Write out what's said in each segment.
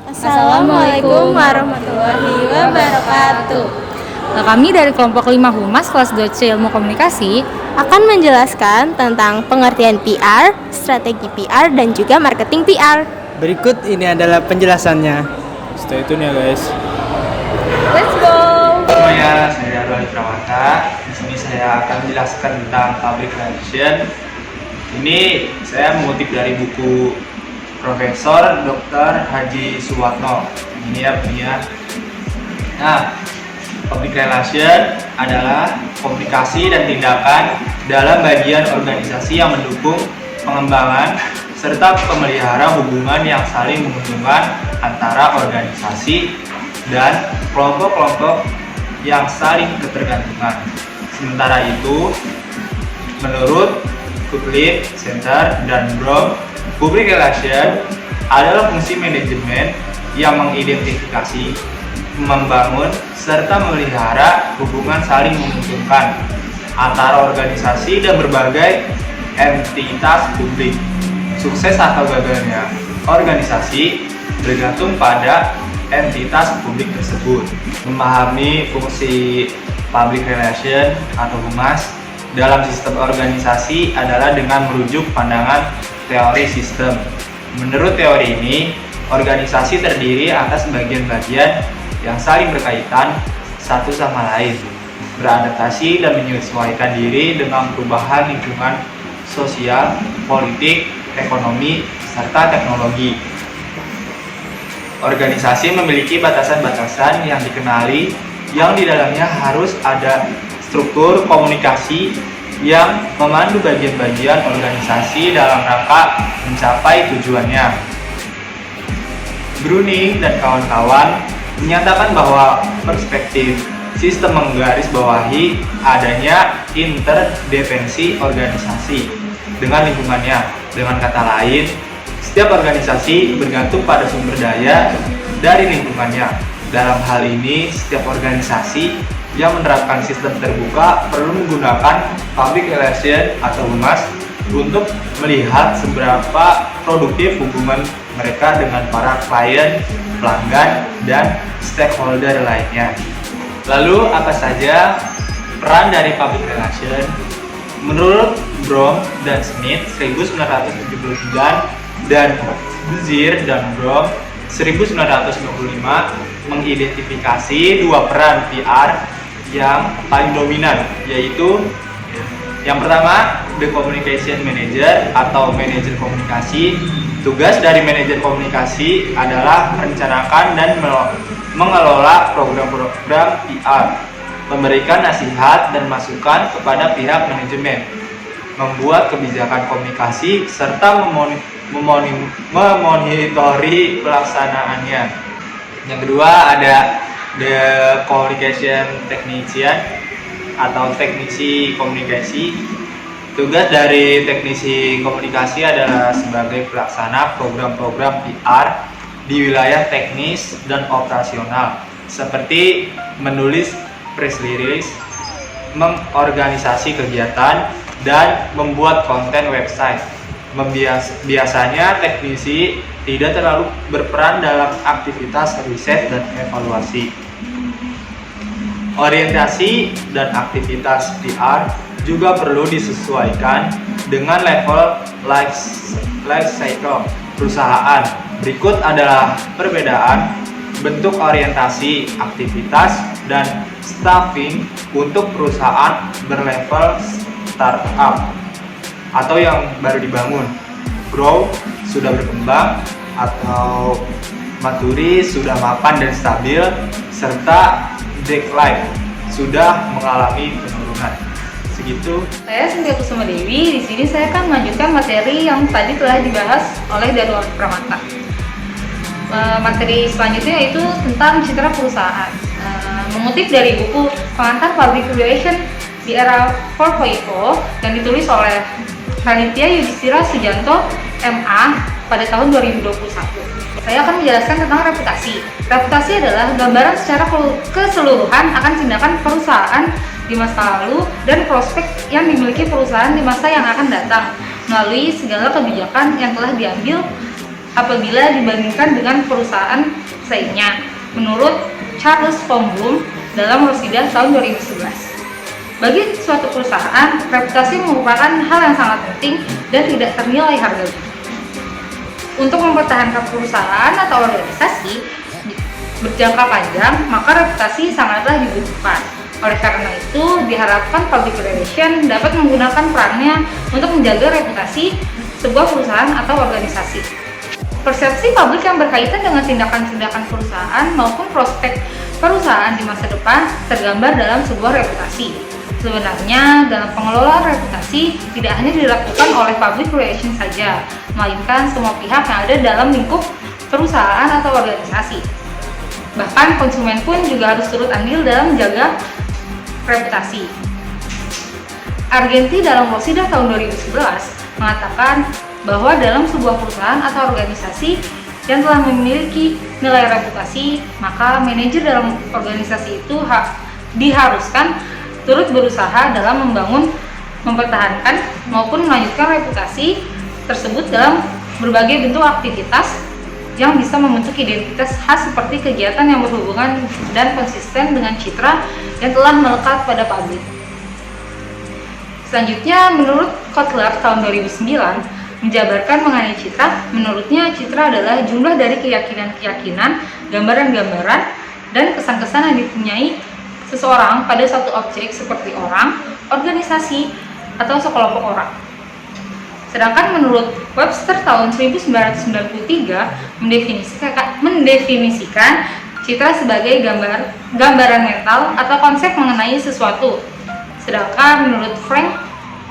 Assalamualaikum warahmatullahi wabarakatuh. Kami dari kelompok 5 Humas kelas 2C Ilmu Komunikasi Akan menjelaskan tentang pengertian PR, strategi PR, dan juga marketing PR. Berikut ini adalah penjelasannya. Stay tune ya guys. Let's go! Semuanya, saya Roy Prawata. Di sini saya akan menjelaskan tentang public relation. Ini saya mengutip dari buku Profesor Dr. Haji Suwarno. Ini ya punya. Nah, public relation adalah komunikasi dan tindakan dalam bagian organisasi yang mendukung pengembangan serta pemelihara hubungan yang saling menguntungkan antara organisasi dan kelompok-kelompok yang saling ketergantungan. Sementara itu, menurut Kutlit, Center, dan Brom, public relation adalah fungsi manajemen yang mengidentifikasi, membangun, serta memelihara hubungan saling menguntungkan antara organisasi dan berbagai entitas publik. Sukses atau gagalnya organisasi bergantung pada entitas publik tersebut. Memahami fungsi public relation atau humas dalam sistem organisasi adalah dengan merujuk pandangan teori sistem. Menurut teori ini, organisasi terdiri atas bagian-bagian yang saling berkaitan satu sama lain, beradaptasi dan menyesuaikan diri dengan perubahan lingkungan sosial, politik, ekonomi, serta teknologi. Organisasi memiliki batasan-batasan yang dikenali, yang di dalamnya harus ada struktur komunikasi yang memandu bagian-bagian organisasi dalam rangka mencapai tujuannya. Bruni dan kawan-kawan menyatakan bahwa perspektif sistem menggarisbawahi adanya interdependensi organisasi dengan lingkungannya. Dengan kata lain, setiap organisasi bergantung pada sumber daya dari lingkungannya. Dalam hal ini, setiap organisasi yang menerapkan sistem terbuka perlu menggunakan public relation atau humas untuk melihat seberapa produktif hubungan mereka dengan para klien, pelanggan, dan stakeholder lainnya. Lalu apa saja peran dari public relation? Menurut Brom dan Smith 1979 dan Buzir dan Brom 1925 mengidentifikasi dua peran PR yang paling dominan, yaitu yang pertama, the communication manager atau manajer komunikasi. Tugas dari manajer komunikasi adalah merencanakan dan mengelola program-program PR, memberikan nasihat dan masukan kepada pihak manajemen, membuat kebijakan komunikasi, serta memonitori pelaksanaannya. Yang kedua ada the communication technician atau teknisi komunikasi. Tugas dari teknisi komunikasi adalah sebagai pelaksana program-program PR di wilayah teknis dan operasional, seperti menulis press release, mengorganisasi kegiatan, dan membuat konten website. Biasanya teknisi tidak terlalu berperan dalam aktivitas riset dan evaluasi. Orientasi dan aktivitas PR juga perlu disesuaikan dengan level life cycle perusahaan. Berikut adalah perbedaan bentuk orientasi aktivitas dan staffing untuk perusahaan berlevel startup atau yang baru dibangun, grow sudah berkembang, atau maturi sudah mapan dan stabil, serta decline sudah mengalami penurunan. Segitu. Saya Cynthia Kusuma Dewi. Di sini saya akan melanjutkan materi yang tadi telah dibahas oleh Darul Pramata. Materi selanjutnya yaitu tentang citra perusahaan. Mengutip dari buku Pengantar Public Relation di Era 4.0 yang ditulis oleh Pranitya Yudhistira Sujanto MA pada tahun 2021. Saya akan menjelaskan tentang reputasi. Reputasi adalah gambaran secara keseluruhan akan tindakan perusahaan di masa lalu dan prospek yang dimiliki perusahaan di masa yang akan datang melalui segala kebijakan yang telah diambil apabila dibandingkan dengan perusahaan lainnya, menurut Charles von Bloom dalam Rosida tahun 2011. Bagi suatu perusahaan, reputasi merupakan hal yang sangat penting dan tidak ternilai harganya. Untuk mempertahankan perusahaan atau organisasi berjangka panjang, maka reputasi sangatlah dibutuhkan. Oleh karena itu, diharapkan public relation dapat menggunakan perannya untuk menjaga reputasi sebuah perusahaan atau organisasi. Persepsi publik yang berkaitan dengan tindakan-tindakan perusahaan maupun prospek perusahaan di masa depan tergambar dalam sebuah reputasi. Sebenarnya, dalam pengelolaan reputasi tidak hanya dilakukan oleh public relations saja, melainkan semua pihak yang ada dalam lingkup perusahaan atau organisasi. Bahkan konsumen pun juga harus turut andil dalam menjaga reputasi. Argenti dalam Rosida tahun 2011 mengatakan bahwa dalam sebuah perusahaan atau organisasi yang telah memiliki nilai reputasi, maka manajer dalam organisasi itu diharuskan turut berusaha dalam membangun, mempertahankan, maupun melanjutkan reputasi tersebut dalam berbagai bentuk aktivitas yang bisa membentuk identitas khas seperti kegiatan yang berhubungan dan konsisten dengan citra yang telah melekat pada publik. Selanjutnya, menurut Kotler tahun 2009, menjabarkan mengenai citra, menurutnya citra adalah jumlah dari keyakinan-keyakinan, gambaran-gambaran, dan kesan-kesan yang dipunyai seseorang pada suatu objek seperti orang, organisasi, atau sekelompok orang. Sedangkan menurut Webster tahun 1993 mendefinisikan citra sebagai gambaran mental atau konsep mengenai sesuatu. Sedangkan menurut Frank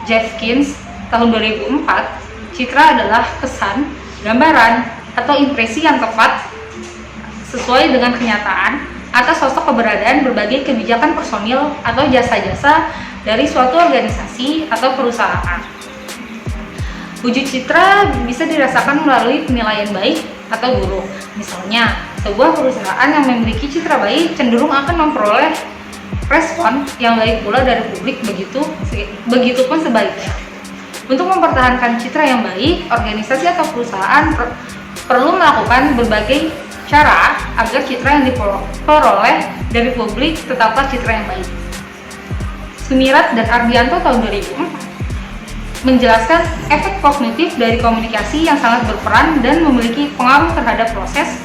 Jeffkins tahun 2004, citra adalah kesan, gambaran, atau impresi yang tepat sesuai dengan kenyataan atas sosok keberadaan berbagai kebijakan personil atau jasa-jasa dari suatu organisasi atau perusahaan. Wujud citra bisa dirasakan melalui penilaian baik atau buruk. Misalnya, sebuah perusahaan yang memiliki citra baik cenderung akan memperoleh respon yang baik pula dari publik, begitupun sebaliknya. Untuk mempertahankan citra yang baik, organisasi atau perusahaan perlu melakukan berbagai cara agar citra yang diperoleh dari publik tetaplah citra yang baik. Sumirat dan Ardianto tahun 2004 menjelaskan efek kognitif dari komunikasi yang sangat berperan dan memiliki pengaruh terhadap proses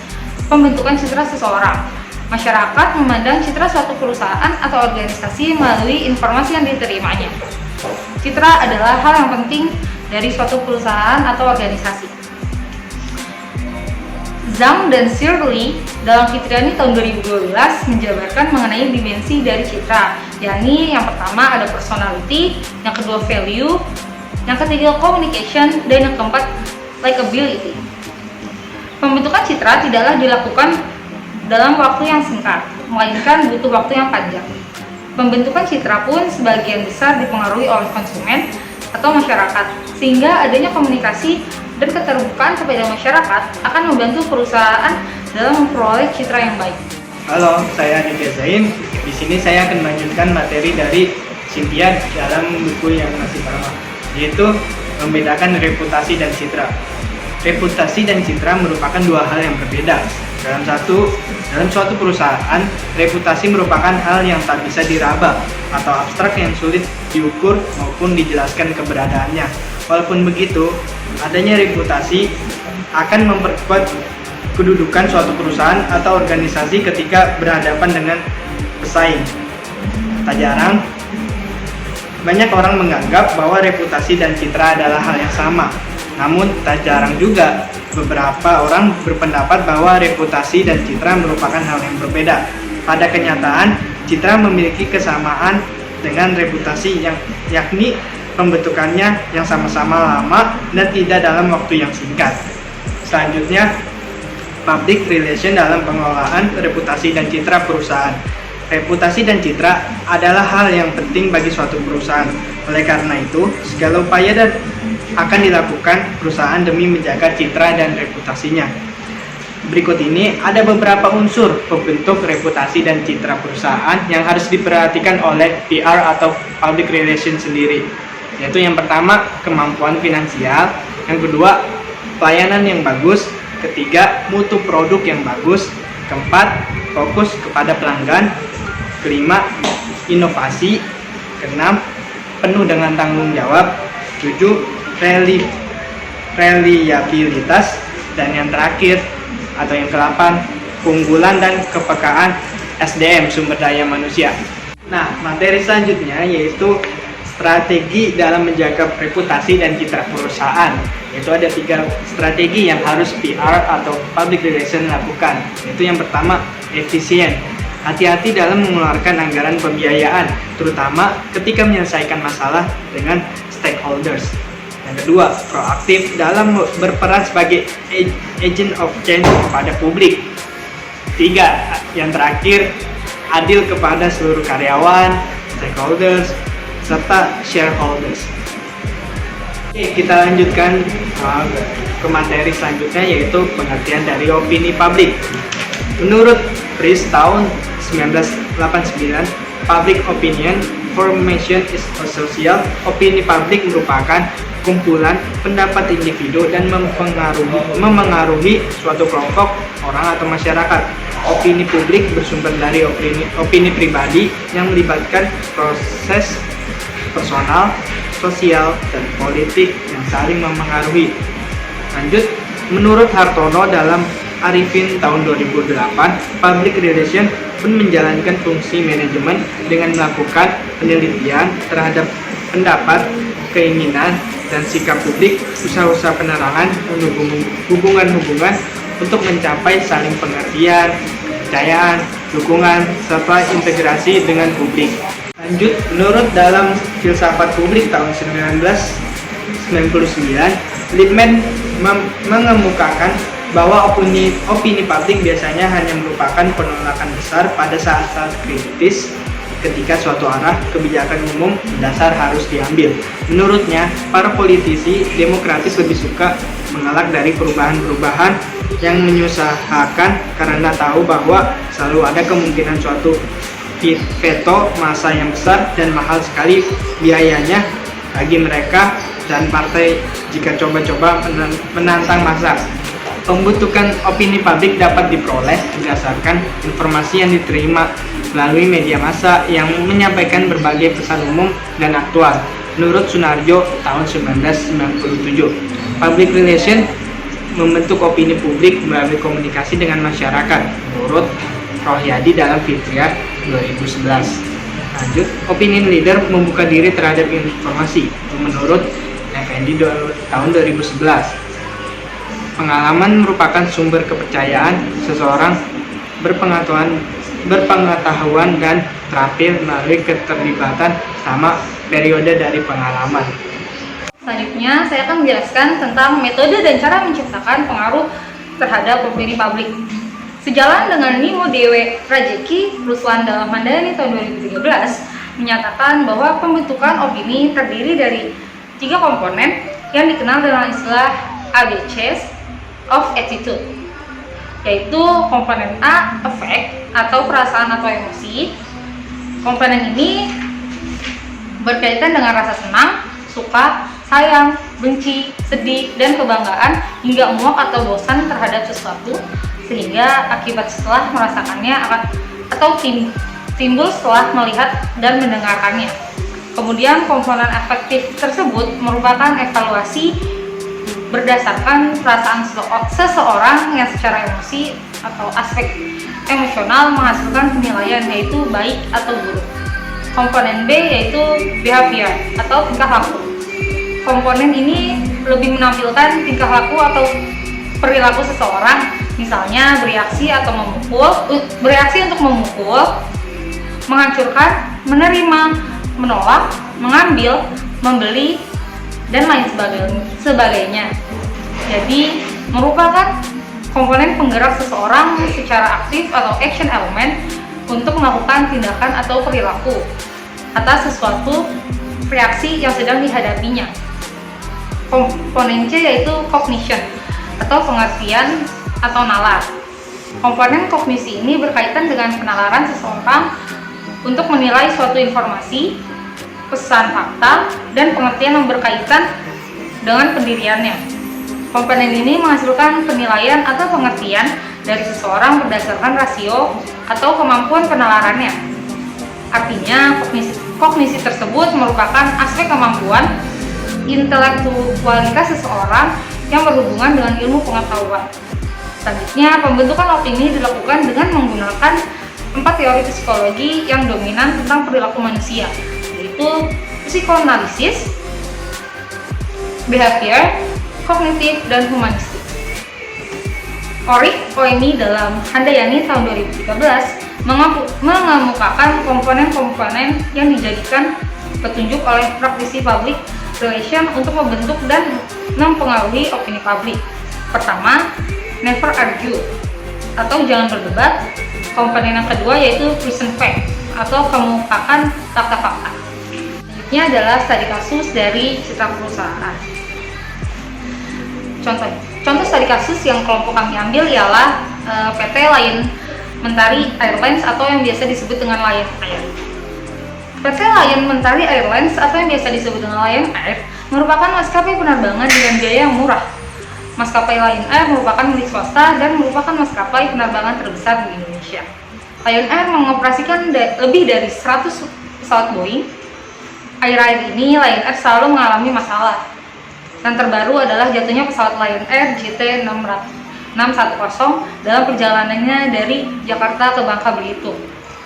pembentukan citra seseorang. Masyarakat memandang citra suatu perusahaan atau organisasi melalui informasi yang diterimanya. Citra adalah hal yang penting dari suatu perusahaan atau organisasi. Zhang dan Shirley dalam Fitriani tahun 2012 menjabarkan mengenai dimensi dari citra, yakni yang pertama ada personality, yang kedua value, yang ketiga communication, dan yang keempat likability. Pembentukan citra tidaklah dilakukan dalam waktu yang singkat, melainkan butuh waktu yang panjang. Pembentukan citra pun sebagian besar dipengaruhi oleh konsumen atau masyarakat, sehingga adanya komunikasi dan keterbukaan kepada masyarakat akan membantu perusahaan dalam memperoleh citra yang baik. Halo, saya Aditya Zain. Di sini saya akan melanjutkan materi dari Cynthia dalam buku yang masih pertama, yaitu membedakan reputasi dan citra. Reputasi dan citra merupakan dua hal yang berbeda. Dalam suatu perusahaan, reputasi merupakan hal yang tak bisa diraba atau abstrak yang sulit diukur maupun dijelaskan keberadaannya. Walaupun begitu, adanya reputasi akan memperkuat kedudukan suatu perusahaan atau organisasi ketika berhadapan dengan pesaing. Tak jarang, banyak orang menganggap bahwa reputasi dan citra adalah hal yang sama. Namun, tak jarang juga beberapa orang berpendapat bahwa reputasi dan citra merupakan hal yang berbeda. Pada kenyataan, citra memiliki kesamaan dengan reputasi yakni pembentukannya yang sama-sama lama dan tidak dalam waktu yang singkat. Selanjutnya, public relation dalam pengelolaan reputasi dan citra perusahaan. Reputasi dan citra adalah hal yang penting bagi suatu perusahaan. Oleh karena itu, segala upaya akan dilakukan perusahaan demi menjaga citra dan reputasinya. Berikut ini ada beberapa unsur pembentuk reputasi dan citra perusahaan yang harus diperhatikan oleh PR atau public relations sendiri. Yaitu yang pertama, kemampuan finansial, yang kedua, pelayanan yang bagus, Ketiga, mutu produk yang bagus. Keempat, fokus kepada pelanggan. Kelima, inovasi. Keenam, penuh dengan tanggung jawab. 7, reliabilitas. Dan yang terakhir atau yang ke-8, keunggulan dan kepekaan SDM, sumber daya manusia. Nah, materi selanjutnya yaitu strategi dalam menjaga reputasi dan citra perusahaan. Yaitu ada 3 strategi yang harus PR atau public relation lakukan. Yaitu yang pertama, efisien. Hati-hati dalam mengeluarkan anggaran pembiayaan, terutama ketika menyelesaikan masalah dengan stakeholders. Yang kedua, proaktif dalam berperan sebagai agent of change kepada publik. 3, yang terakhir, adil kepada seluruh karyawan, stakeholders, serta shareholders. Oke, kita lanjutkan ke materi selanjutnya yaitu pengertian dari opini publik. Menurut Frisch tahun 1989, public opinion formation is a social. Opini publik merupakan kumpulan pendapat individu dan memengaruhi suatu kelompok orang atau masyarakat. Opini publik bersumber dari opini pribadi yang melibatkan proses personal, sosial, dan politik yang saling memengaruhi. Lanjut, menurut Hartono dalam Arifin tahun 2008, public relation pun menjalankan fungsi manajemen dengan melakukan penelitian terhadap pendapat, keinginan, dan sikap publik, usaha-usaha penerangan, hubungan-hubungan untuk mencapai saling pengertian, kepercayaan, dukungan, serta integrasi dengan publik. Lanjut, menurut dalam Filsafat Publik tahun 1999, Lippmann mengemukakan bahwa opini publik biasanya hanya merupakan penolakan besar pada saat-saat kritis ketika suatu arah kebijakan umum dasar harus diambil. Menurutnya, para politisi demokratis lebih suka mengelak dari perubahan-perubahan yang menyusahkan karena tahu bahwa selalu ada kemungkinan suatu veto massa yang besar dan mahal sekali biayanya bagi mereka dan partai jika coba-coba menantang massa. Pembentukan opini publik dapat diperoleh berdasarkan informasi yang diterima melalui media massa yang menyampaikan berbagai pesan umum dan aktual. Menurut Sunarjo tahun 1997, public relation membentuk opini publik melalui komunikasi dengan masyarakat. Menurut Rohyadi dalam Fitriah 2011. Lanjut, opinion leader membuka diri terhadap informasi. Menurut Effendi tahun 2011. Pengalaman merupakan sumber kepercayaan. Seseorang berpengetahuan dan terampil melalui keterlibatan sama periode dari pengalaman. Selanjutnya, saya akan menjelaskan tentang metode dan cara menciptakan pengaruh terhadap opini publik. Sejalan dengan Nimo Dewe Rajeki, Ruslan dalam Mandani tahun 2013 menyatakan bahwa pembentukan opini terdiri dari 3 komponen yang dikenal dengan istilah ABCs of attitude, yaitu komponen A, affect atau perasaan atau emosi. Komponen ini berkaitan dengan rasa senang, suka, sayang, benci, sedih, dan kebanggaan hingga muak atau bosan terhadap sesuatu, sehingga akibat setelah merasakannya atau timbul setelah melihat dan mendengarkannya. Kemudian komponen afektif tersebut merupakan evaluasi berdasarkan perasaan seseorang yang secara emosi atau aspek emosional menghasilkan penilaian, yaitu baik atau buruk. Komponen B yaitu behavior atau tingkah laku. Komponen ini lebih menampilkan tingkah laku atau perilaku seseorang, misalnya bereaksi untuk memukul, menghancurkan, menerima, menolak, mengambil, membeli, dan lain sebagainya. Jadi, merupakan komponen penggerak seseorang secara aktif atau action element untuk melakukan tindakan atau perilaku atas sesuatu reaksi yang sedang dihadapinya. Komponen C yaitu cognition atau pengertian atau nalar. Komponen kognisi ini berkaitan dengan penalaran seseorang untuk menilai suatu informasi, pesan fakta, dan pengertian yang berkaitan dengan pendiriannya. Komponen ini menghasilkan penilaian atau pengertian dari seseorang berdasarkan rasio atau kemampuan penalarannya. Artinya, kognisi tersebut merupakan aspek kemampuan intelektualitas seseorang yang berhubungan dengan ilmu pengetahuan. Selanjutnya, pembentukan opini dilakukan dengan menggunakan 4 teori psikologi yang dominan tentang perilaku manusia, yaitu psikoanalisis, behavior, kognitif, dan humanistik. Oemi dalam Handayani tahun 2013 mengemukakan komponen-komponen yang dijadikan petunjuk oleh praktisi public relation untuk membentuk dan mempengaruhi opini publik. Pertama, never argue atau jangan berdebat. Komponen yang kedua yaitu present fact atau kemukakan fakta-fakta. Selanjutnya adalah studi kasus dari citra perusahaan. Contoh studi kasus yang kelompok kami ambil ialah PT Lion Mentari Airlines atau yang biasa disebut dengan Lion Air. PT Lion Mentari Airlines atau yang biasa disebut dengan Lion Air merupakan maskapai penerbangan dengan biaya yang murah. Maskapai Lion Air merupakan milik swasta dan merupakan maskapai penerbangan terbesar di Indonesia. Lion Air mengoperasikan lebih dari 100 pesawat Boeing. Akhir-akhir ini Lion Air selalu mengalami masalah. Yang terbaru adalah jatuhnya pesawat Lion Air JT610 dalam perjalanannya dari Jakarta ke Bangka Belitung.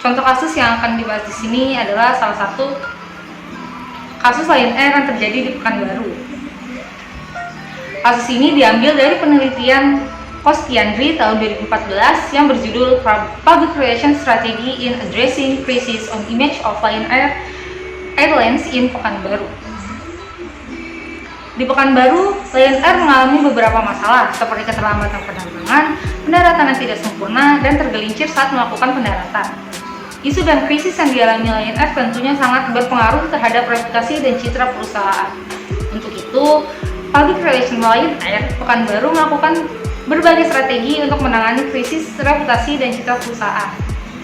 Contoh kasus yang akan dibahas di sini adalah salah satu kasus Lion Air yang terjadi di Pekanbaru. Kasus ini diambil dari penelitian Kostiandri tahun 2014 yang berjudul Public Relations Strategy in Addressing Crisis on Image of Lion Airlines in Pekanbaru. Di Pekanbaru, Lion Air mengalami beberapa masalah seperti keterlambatan penerbangan, pendaratan yang tidak sempurna, dan tergelincir saat melakukan pendaratan. Isu dan krisis yang dialami Lion Air tentunya sangat berpengaruh terhadap reputasi dan citra perusahaan. Untuk itu, Public Relations Lion Air Pekanbaru melakukan berbagai strategi untuk menangani krisis reputasi dan citra perusahaan.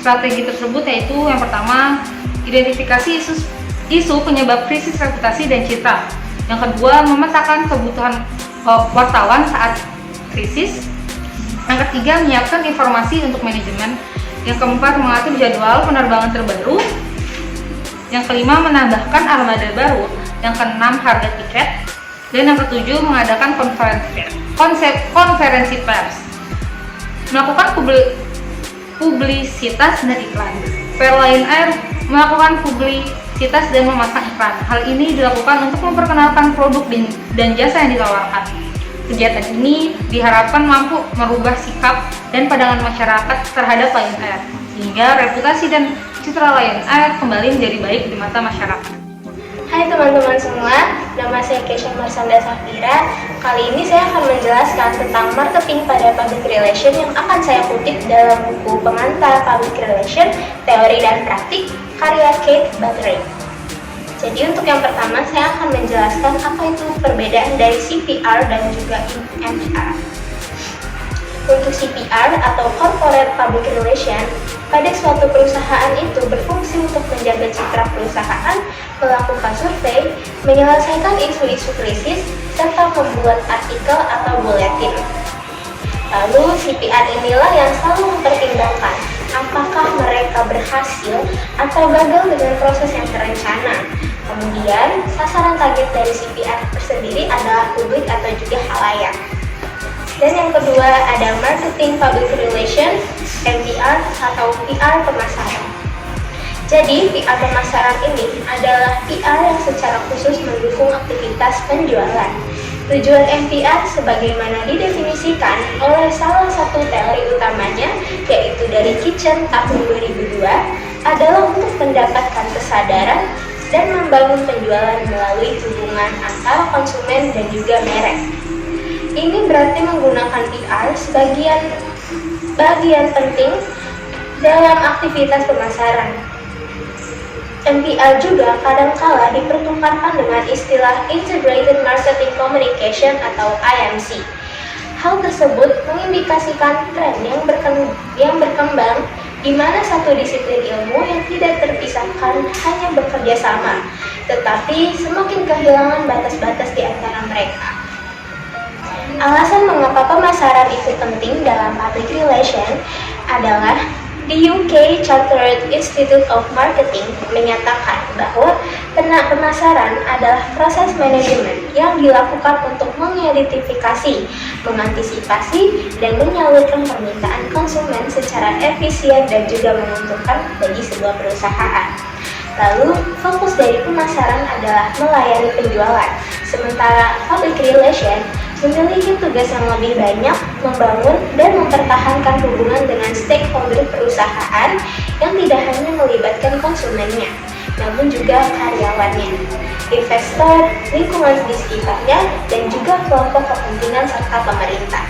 Strategi tersebut yaitu yang pertama, identifikasi isu penyebab krisis reputasi dan citra. Yang kedua, memetakan kebutuhan wartawan saat krisis. Yang ketiga, menyiapkan informasi untuk manajemen. Yang keempat, mengatur jadwal penerbangan terbaru. Yang kelima, menambahkan armada baru. Yang keenam, harga tiket. Dan yang ketujuh, mengadakan konferensi pers. Melakukan publisitas dan iklan. Lion Air melakukan publisitas dan memasang iklan. Hal ini dilakukan untuk memperkenalkan produk dan jasa yang ditawarkan. Kegiatan ini diharapkan mampu merubah sikap dan pandangan masyarakat terhadap Lion Air, sehingga reputasi dan citra Lion Air kembali menjadi baik di mata masyarakat. Hai teman-teman semua, nama saya Kesha Marsanda Safira. Kali ini saya akan menjelaskan tentang marketing pada public relation yang akan saya kutip dalam buku Pengantar Public Relation, Teori dan Praktik, karya Kate Buttery. Jadi untuk yang pertama, saya akan menjelaskan apa itu perbedaan dari CPR dan juga MPR. Untuk CPR atau Corporate Public Relation, pada suatu perusahaan itu berfungsi untuk menjaga citra perusahaan, melakukan survei, menyelesaikan isu-isu krisis, serta membuat artikel atau buletin. Lalu CPR inilah yang selalu mempertimbangkan apakah mereka berhasil atau gagal dengan proses yang terencana. Kemudian, sasaran target dari CPR tersendiri adalah publik atau juga khalayak. Dan yang kedua ada Marketing Public Relations, MPR atau PR pemasaran. Jadi, PR pemasaran ini adalah PR yang secara khusus mendukung aktivitas penjualan. Tujuan MPR sebagaimana didefinisikan oleh salah satu teori utamanya, yaitu dari Kitchen tahun 2002, adalah untuk mendapatkan kesadaran dan membangun penjualan melalui hubungan antara konsumen dan juga merek. Ini berarti menggunakan PR sebagian penting dalam aktivitas pemasaran. MPR juga kadangkala dipertukarkan dengan istilah Integrated Marketing Communication atau IMC. Hal tersebut mengindikasikan tren yang berkembang di mana satu disiplin ilmu yang tidak terpisahkan hanya bekerja sama, tetapi semakin kehilangan batas-batas di antara mereka. Alasan mengapa pemasaran itu penting dalam public relation adalah the UK Chartered Institute of Marketing menyatakan bahwa pemasaran adalah proses manajemen yang dilakukan untuk mengidentifikasi, mengantisipasi, dan menyalurkan permintaan konsumen secara efisien dan juga menguntungkan bagi sebuah perusahaan. Lalu, fokus dari pemasaran adalah melayani penjualan, sementara public relation memiliki tugas yang lebih banyak membangun dan mempertahankan hubungan dengan stakeholder perusahaan yang tidak hanya melibatkan konsumennya, namun juga karyawannya, investor, lingkungan di sekitarnya, dan juga kelompok kepentingan serta pemerintah.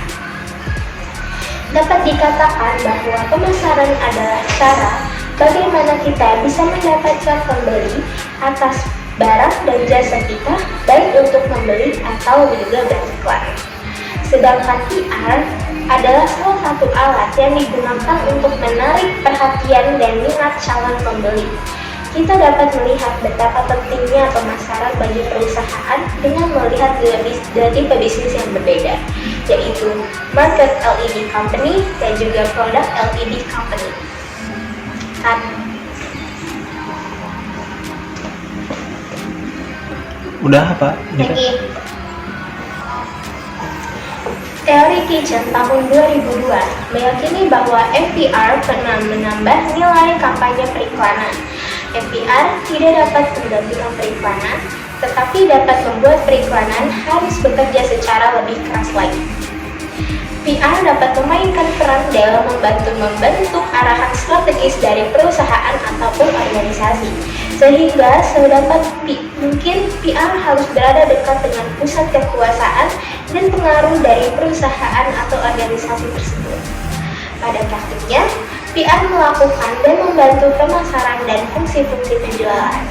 Dapat dikatakan bahwa pemasaran adalah cara bagaimana kita bisa mendapatkan pembeli atas barang dan jasa kita, baik untuk membeli atau juga beriklan. Sedangkan PR adalah salah satu alat yang digunakan untuk menarik perhatian dan minat calon pembeli. Kita dapat melihat betapa pentingnya pemasaran bagi perusahaan dengan melihat dua tipe bisnis yang berbeda, yaitu Market LED Company dan juga Product LED Company. Udah apa? Lagi. Teori Kitchen tahun 2002 meyakini bahwa FPR pernah menambah nilai kampanye periklanan. FPR tidak dapat menggantikan periklanan, tetapi dapat membuat periklanan harus bekerja secara lebih keras lagi. PR dapat memainkan peran dalam membentuk arahan strategis dari perusahaan ataupun organisasi, sehingga sedapat mungkin PR harus berada dekat dengan pusat kekuasaan dan pengaruh dari perusahaan atau organisasi tersebut. Pada praktiknya, PR melakukan dan membantu pemasaran dan fungsi-fungsi penjualan.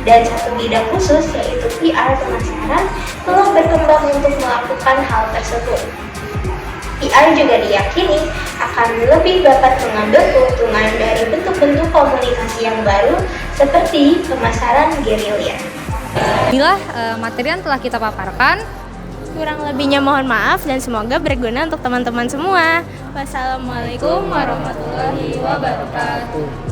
Dan satu bidang khusus, yaitu PR pemasaran, telah berkembang untuk melakukan hal tersebut. PR juga diyakini akan lebih dapat mengambil keuntungan dari bentuk-bentuk komunikasi yang baru seperti pemasaran gerilya. Inilah materi yang telah kita paparkan. Kurang lebihnya mohon maaf dan semoga berguna untuk teman-teman semua. Wassalamualaikum warahmatullahi wabarakatuh.